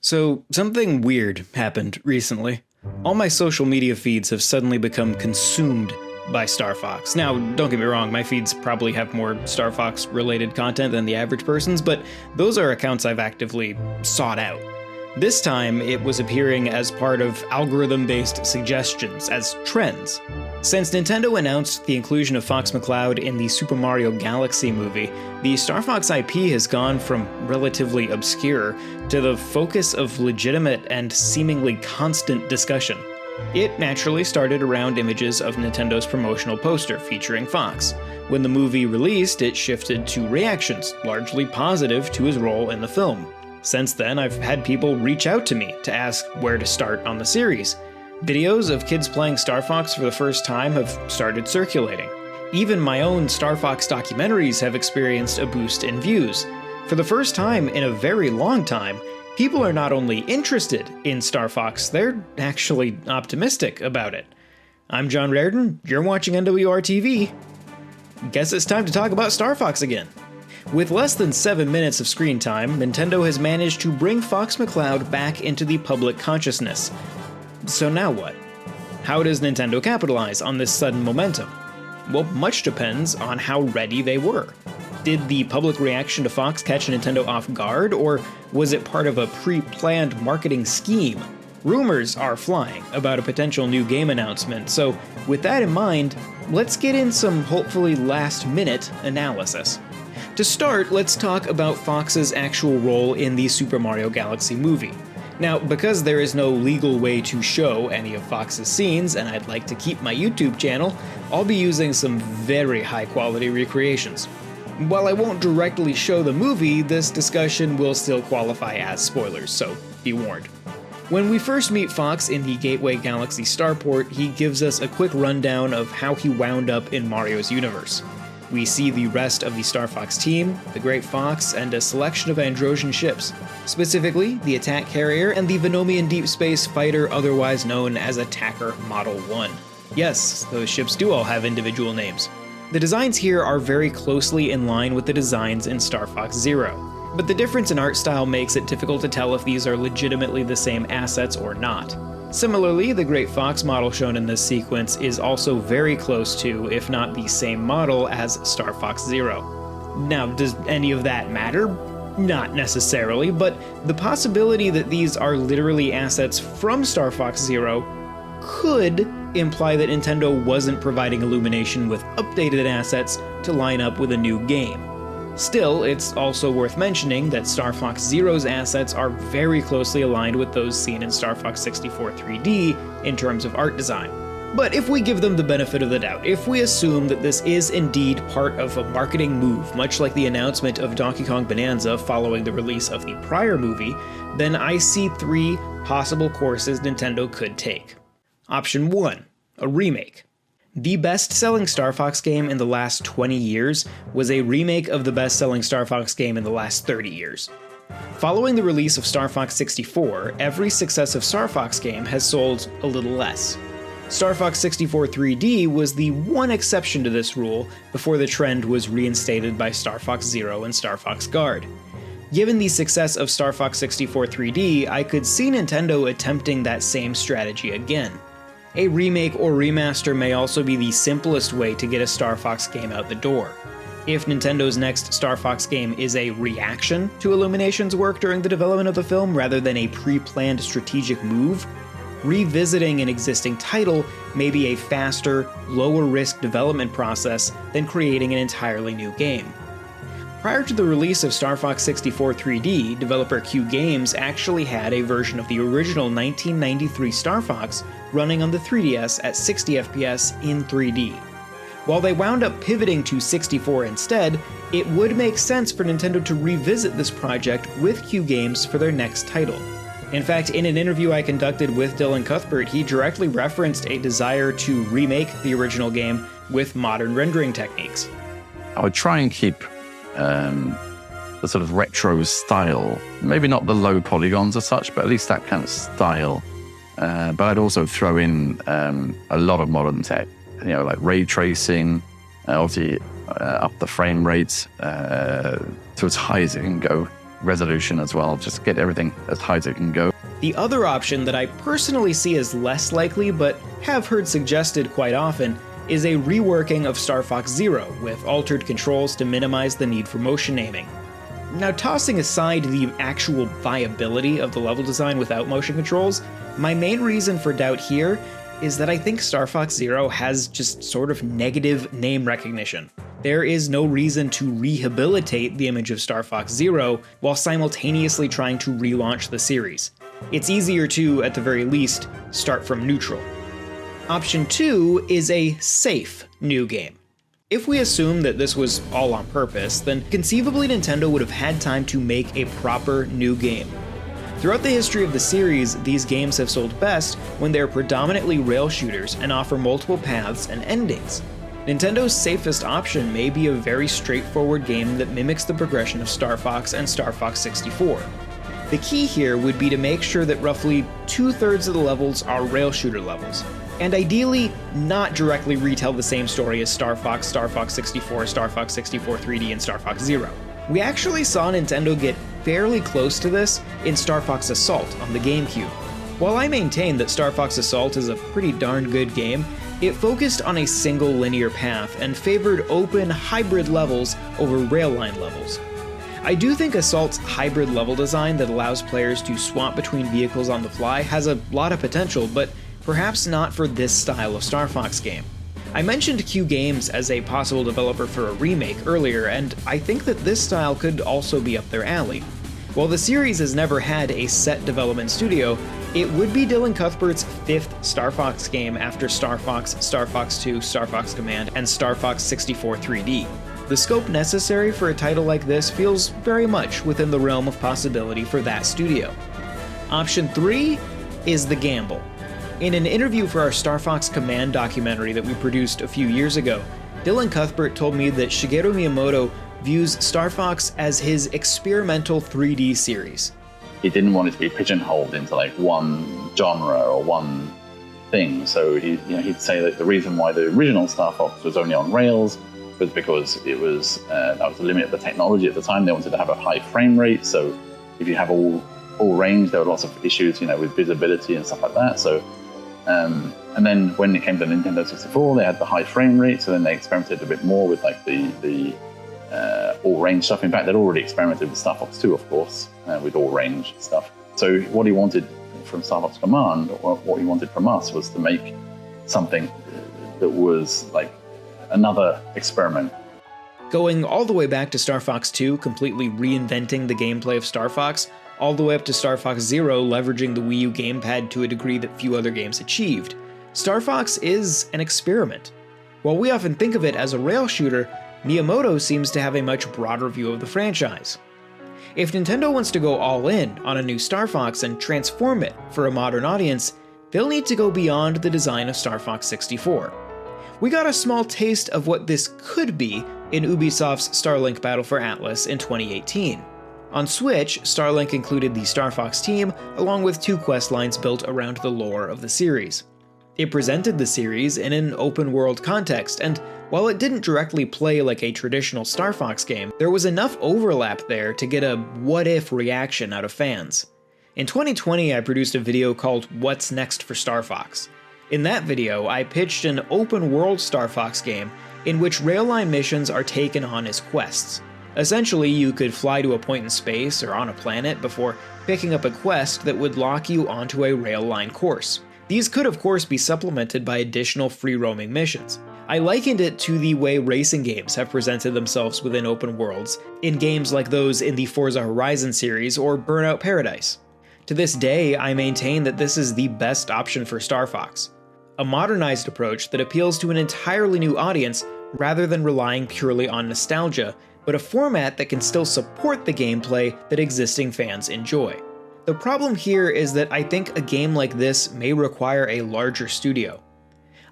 So, something weird happened recently. All my social media feeds have suddenly become consumed by Star Fox. Now, don't get me wrong, my feeds probably have more Star Fox related content than the average person's, but those are accounts I've actively sought out. This time, it was appearing as part of algorithm-based suggestions, as trends. Since Nintendo announced the inclusion of Fox McCloud in the Super Mario Galaxy movie, the Star Fox IP has gone from relatively obscure to the focus of legitimate and seemingly constant discussion. It naturally started around images of Nintendo's promotional poster featuring Fox. When the movie released, it shifted to reactions, largely positive to his role in the film. Since then, I've had people reach out to me to ask where to start on the series. Videos of kids playing Star Fox for the first time have started circulating. Even my own Star Fox documentaries have experienced a boost in views. For the first time in a very long time, people are not only interested in Star Fox, they're actually optimistic about it. I'm John Raridan, you're watching NWR-TV. Guess it's time to talk about Star Fox again. With less than 7 minutes of screen time, Nintendo has managed to bring Fox McCloud back into the public consciousness. So now what? How does Nintendo capitalize on this sudden momentum? Well, much depends on how ready they were. Did the public reaction to Fox catch Nintendo off guard, or was it part of a pre-planned marketing scheme? Rumors are flying about a potential new game announcement, so with that in mind, let's get in some hopefully last-minute analysis. To start, let's talk about Fox's actual role in the Super Mario Galaxy movie. Now, because there is no legal way to show any of Fox's scenes, and I'd like to keep my YouTube channel, I'll be using some very high-quality recreations. While I won't directly show the movie, this discussion will still qualify as spoilers, so be warned. When we first meet Fox in the Gateway Galaxy Starport, he gives us a quick rundown of how he wound up in Mario's universe. We see the rest of the Star Fox team, the Great Fox, and a selection of Androsian ships. Specifically, the Attack Carrier and the Venomian Deep Space Fighter, otherwise known as Attacker Model 1. Yes, those ships do all have individual names. The designs here are very closely in line with the designs in Star Fox Zero, but the difference in art style makes it difficult to tell if these are legitimately the same assets or not. Similarly, the Great Fox model shown in this sequence is also very close to, if not the same model as Star Fox Zero. Now, does any of that matter? Not necessarily, but the possibility that these are literally assets from Star Fox Zero could imply that Nintendo wasn't providing Illumination with updated assets to line up with a new game. Still, it's also worth mentioning that Star Fox Zero's assets are very closely aligned with those seen in Star Fox 64 3D in terms of art design. But if we give them the benefit of the doubt, if we assume that this is indeed part of a marketing move, much like the announcement of Donkey Kong Bonanza following the release of the prior movie, then I see 3 possible courses Nintendo could take. Option 1, a remake. The best-selling Star Fox game in the last 20 years was a remake of the best-selling Star Fox game in the last 30 years. Following the release of Star Fox 64, every successive Star Fox game has sold a little less. Star Fox 64 3D was the one exception to this rule before the trend was reinstated by Star Fox Zero and Star Fox Guard. Given the success of Star Fox 64 3D, I could see Nintendo attempting that same strategy again. A remake or remaster may also be the simplest way to get a Star Fox game out the door. If Nintendo's next Star Fox game is a reaction to Illumination's work during the development of the film rather than a pre-planned strategic move, revisiting an existing title may be a faster, lower-risk development process than creating an entirely new game. Prior to the release of Star Fox 64 3D, developer Q Games actually had a version of the original 1993 Star Fox running on the 3DS at 60 FPS in 3D. While they wound up pivoting to 64 instead, it would make sense for Nintendo to revisit this project with Q Games for their next title. In fact, in an interview I conducted with Dylan Cuthbert, he directly referenced a desire to remake the original game with modern rendering techniques. I would try and keep the sort of retro style, maybe not the low polygons as such, but at least that kind of style. But I'd also throw in a lot of modern tech, like ray tracing, obviously up the frame rates to as high as it can go, resolution as well. Just get everything as high as it can go. The other option that I personally see as less likely, but have heard suggested quite often, is a reworking of Star Fox Zero with altered controls to minimize the need for motion aiming. Now, tossing aside the actual viability of the level design without motion controls, my main reason for doubt here is that I think Star Fox Zero has just sort of negative name recognition. There is no reason to rehabilitate the image of Star Fox Zero while simultaneously trying to relaunch the series. It's easier to, at the very least, start from neutral. Option 2 is a safe new game. If we assume that this was all on purpose, then conceivably Nintendo would have had time to make a proper new game. Throughout the history of the series, these games have sold best when they're predominantly rail shooters and offer multiple paths and endings. Nintendo's safest option may be a very straightforward game that mimics the progression of Star Fox and Star Fox 64. The key here would be to make sure that roughly 2/3 of the levels are rail shooter levels, and ideally not directly retell the same story as Star Fox 64, Star Fox 64 3D, and Star Fox Zero. We actually saw Nintendo get fairly close to this in Star Fox Assault on the GameCube. While I maintain that Star Fox Assault is a pretty darn good game, it focused on a single linear path and favored open, hybrid levels over rail line levels. I do think Assault's hybrid level design that allows players to swap between vehicles on the fly has a lot of potential, but perhaps not for this style of Star Fox game. I mentioned Q Games as a possible developer for a remake earlier, and I think that this style could also be up their alley. While the series has never had a set development studio, it would be Dylan Cuthbert's 5th Star Fox game after Star Fox, Star Fox 2, Star Fox Command, and Star Fox 64 3D. The scope necessary for a title like this feels very much within the realm of possibility for that studio. Option 3 is the gamble. In an interview for our Star Fox Command documentary that we produced a few years ago, Dylan Cuthbert told me that Shigeru Miyamoto views Star Fox as his experimental 3D series. He didn't want it to be pigeonholed into like one genre or one thing. So he'd say that the reason why the original Star Fox was only on rails was because it was that was the limit of the technology at the time. They wanted to have a high frame rate. So if you have all range, there were lots of issues, with visibility and stuff like that. So and then when it came to Nintendo 64, they had the high frame rate. So then they experimented a bit more with like the all range stuff. In fact, they'd already experimented with Star Fox 2, of course, with all range stuff. So what he wanted from Star Fox Command, or what he wanted from us, was to make something that was like another experiment. Going all the way back to Star Fox 2, completely reinventing the gameplay of Star Fox, all the way up to Star Fox Zero, leveraging the Wii U gamepad to a degree that few other games achieved, Star Fox is an experiment. While we often think of it as a rail shooter, Miyamoto seems to have a much broader view of the franchise. If Nintendo wants to go all in on a new Star Fox and transform it for a modern audience, they'll need to go beyond the design of Star Fox 64. We got a small taste of what this could be in Ubisoft's Starlink Battle for Atlas in 2018. On Switch, Starlink included the Star Fox team, along with 2 quest lines built around the lore of the series. It presented the series in an open-world context, and while it didn't directly play like a traditional Star Fox game, there was enough overlap there to get a what-if reaction out of fans. In 2020, I produced a video called What's Next for Star Fox. In that video, I pitched an open-world Star Fox game in which railline missions are taken on as quests. Essentially, you could fly to a point in space or on a planet before picking up a quest that would lock you onto a rail line course. These could of course be supplemented by additional free-roaming missions. I likened it to the way racing games have presented themselves within open worlds, in games like those in the Forza Horizon series or Burnout Paradise. To this day, I maintain that this is the best option for Star Fox. A modernized approach that appeals to an entirely new audience rather than relying purely on nostalgia, but a format that can still support the gameplay that existing fans enjoy. The problem here is that I think a game like this may require a larger studio.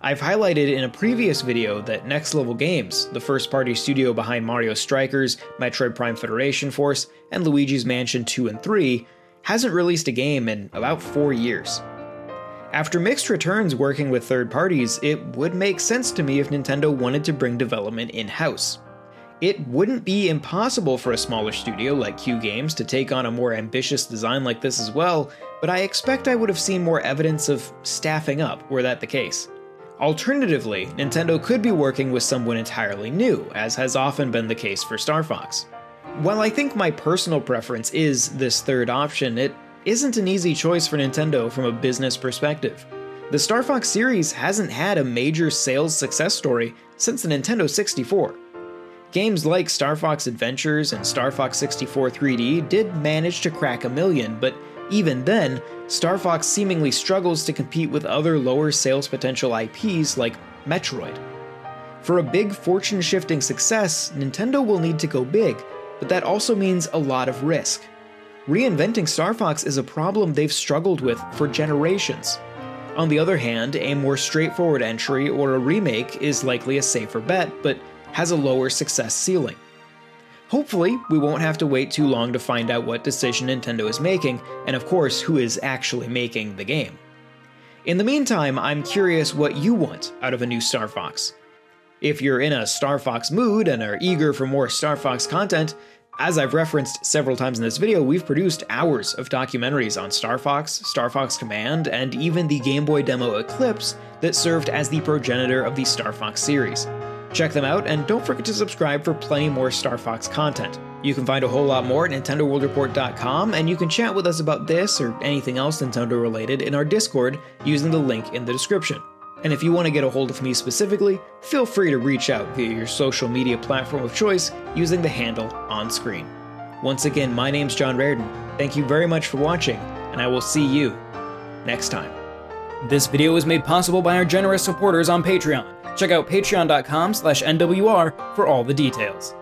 I've highlighted in a previous video that Next Level Games, the first-party studio behind Mario Strikers, Metroid Prime Federation Force, and Luigi's Mansion 2 and 3, hasn't released a game in about 4 years. After mixed returns working with third parties, it would make sense to me if Nintendo wanted to bring development in-house. It wouldn't be impossible for a smaller studio like Q Games to take on a more ambitious design like this as well, but I expect I would have seen more evidence of staffing up were that the case. Alternatively, Nintendo could be working with someone entirely new, as has often been the case for Star Fox. While I think my personal preference is this third option, it isn't an easy choice for Nintendo from a business perspective. The Star Fox series hasn't had a major sales success story since the Nintendo 64. Games like Star Fox Adventures and Star Fox 64 3D did manage to crack 1 million, but even then, Star Fox seemingly struggles to compete with other lower sales potential IPs like Metroid. For a big fortune-shifting success, Nintendo will need to go big, but that also means a lot of risk. Reinventing Star Fox is a problem they've struggled with for generations. On the other hand, a more straightforward entry or a remake is likely a safer bet, but has a lower success ceiling. Hopefully, we won't have to wait too long to find out what decision Nintendo is making, and of course, who is actually making the game. In the meantime, I'm curious what you want out of a new Star Fox. If you're in a Star Fox mood and are eager for more Star Fox content, as I've referenced several times in this video, we've produced hours of documentaries on Star Fox Command, and even the Game Boy demo Eclipse that served as the progenitor of the Star Fox series. Check them out, and don't forget to subscribe for plenty more Star Fox content. You can find a whole lot more at NintendoWorldReport.com, and you can chat with us about this or anything else Nintendo related in our Discord using the link in the description. And if you want to get a hold of me specifically, feel free to reach out via your social media platform of choice using the handle on screen. Once again, my name's John Reardon. Thank you very much for watching, and I will see you next time. This video was made possible by our generous supporters on Patreon. Check out patreon.com/NWR for all the details.